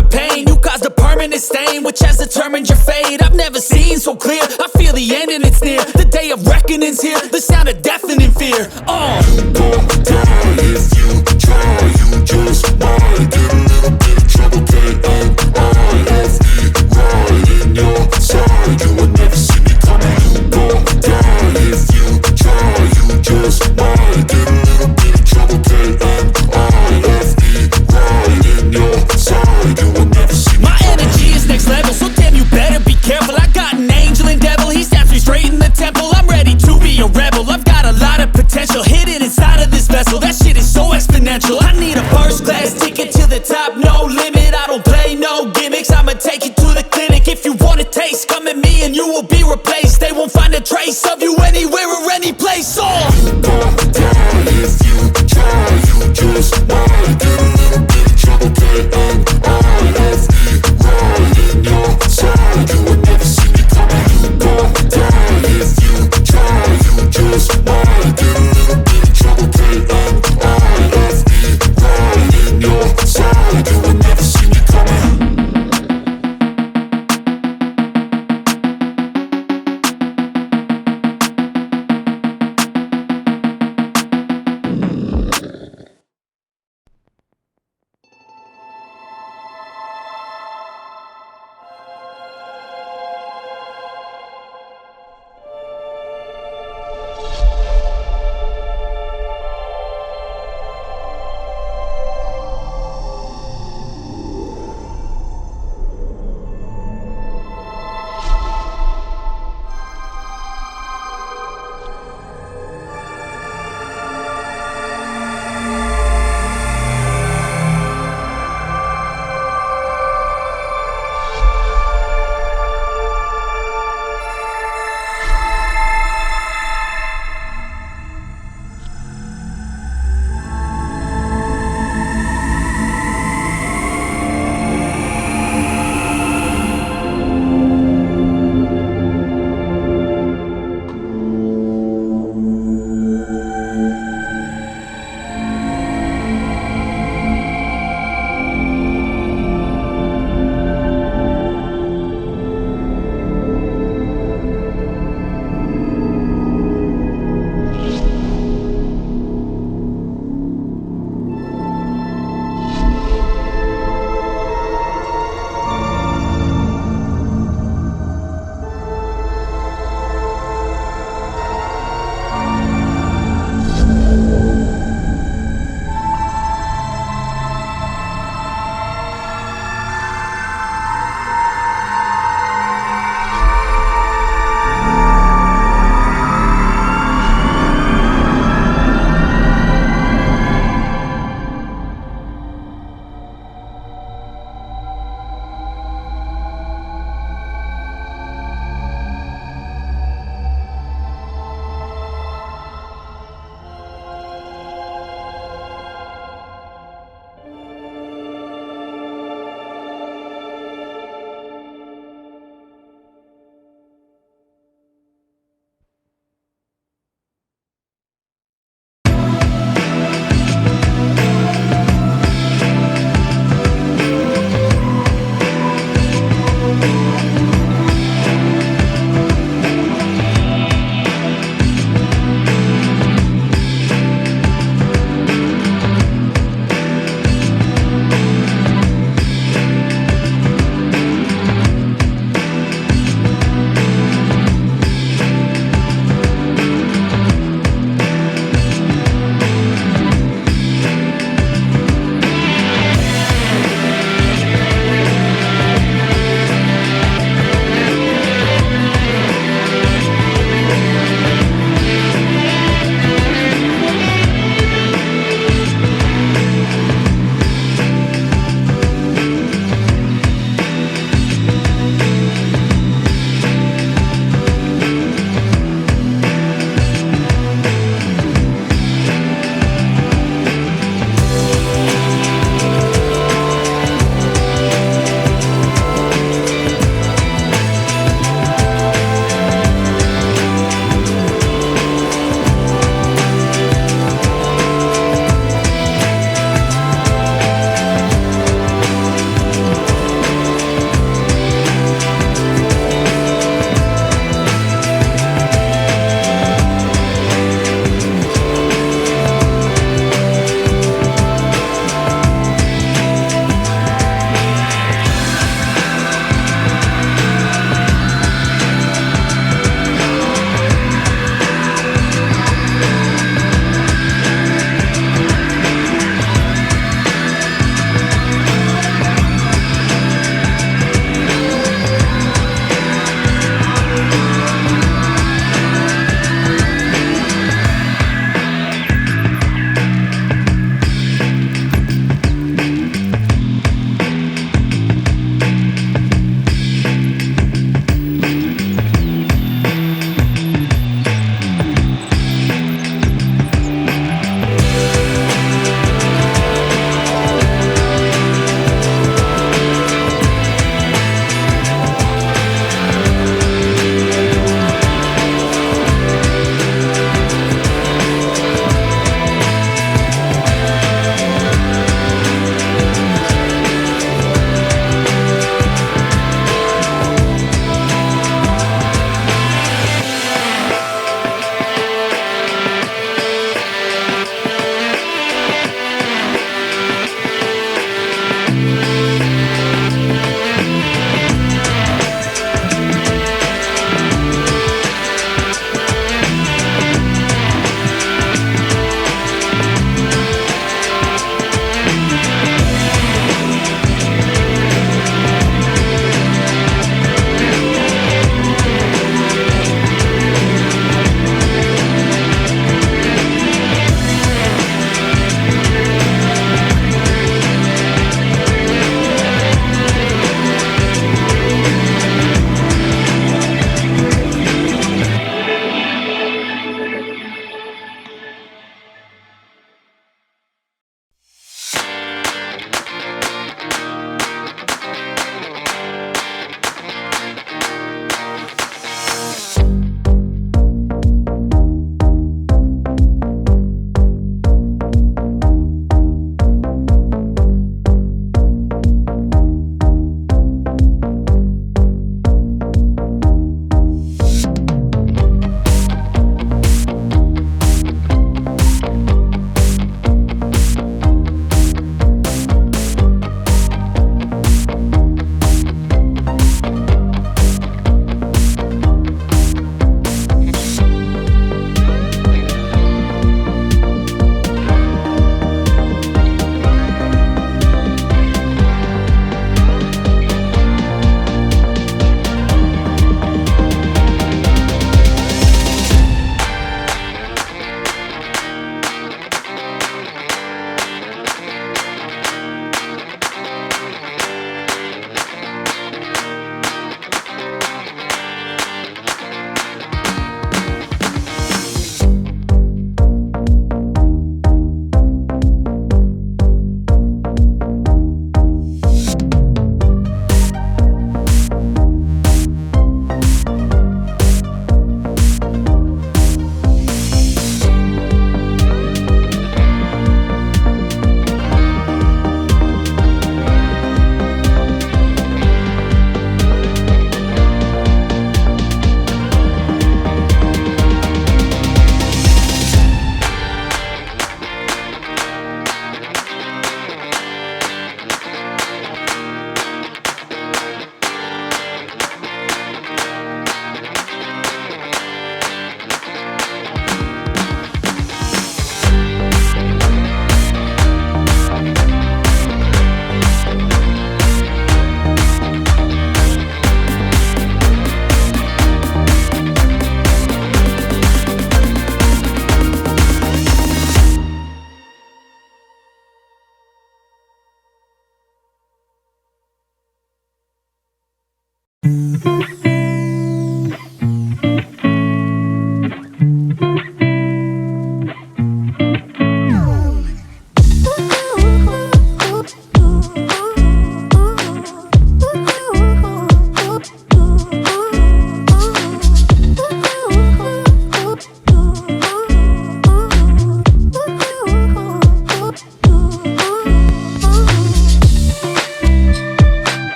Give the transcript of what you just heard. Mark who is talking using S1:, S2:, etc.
S1: of pain. You caused a permanent stain, which has determined your fate. I've never seen so clear, I feel the end and it's near. The day of reckoning's here, the sound of deafening fear.
S2: You gon' die if you try, you just might get a little bit of trouble, K-N-I-F-E, right in your side, you will never see me coming. You gon' die if you try, you just might get a little bit of trouble, K-N-I-F-E, right in your side, you will never see me
S1: My
S2: coming.
S1: energy is next level, so damn you better be careful. I got an angel and devil, he stabs me straight in the temple. I'm ready to be a rebel, I've got a lot of potential hidden inside of this vessel. That shit is so exponential. I need a first class ticket to the top, no limit. I don't play no gimmicks, I'ma take you to the clinic. If you want a taste, come at me and you will be replaced. They won't find a trace of you anywhere or any place.
S2: You gon' die if you try, you just might get a little bit of trouble, K-N-I-F-E, right in your side, you will never see me coming. You gon' die if you try, you just might get a little bit of trouble, K-N-I-F-E, right in your side, you will never see me coming.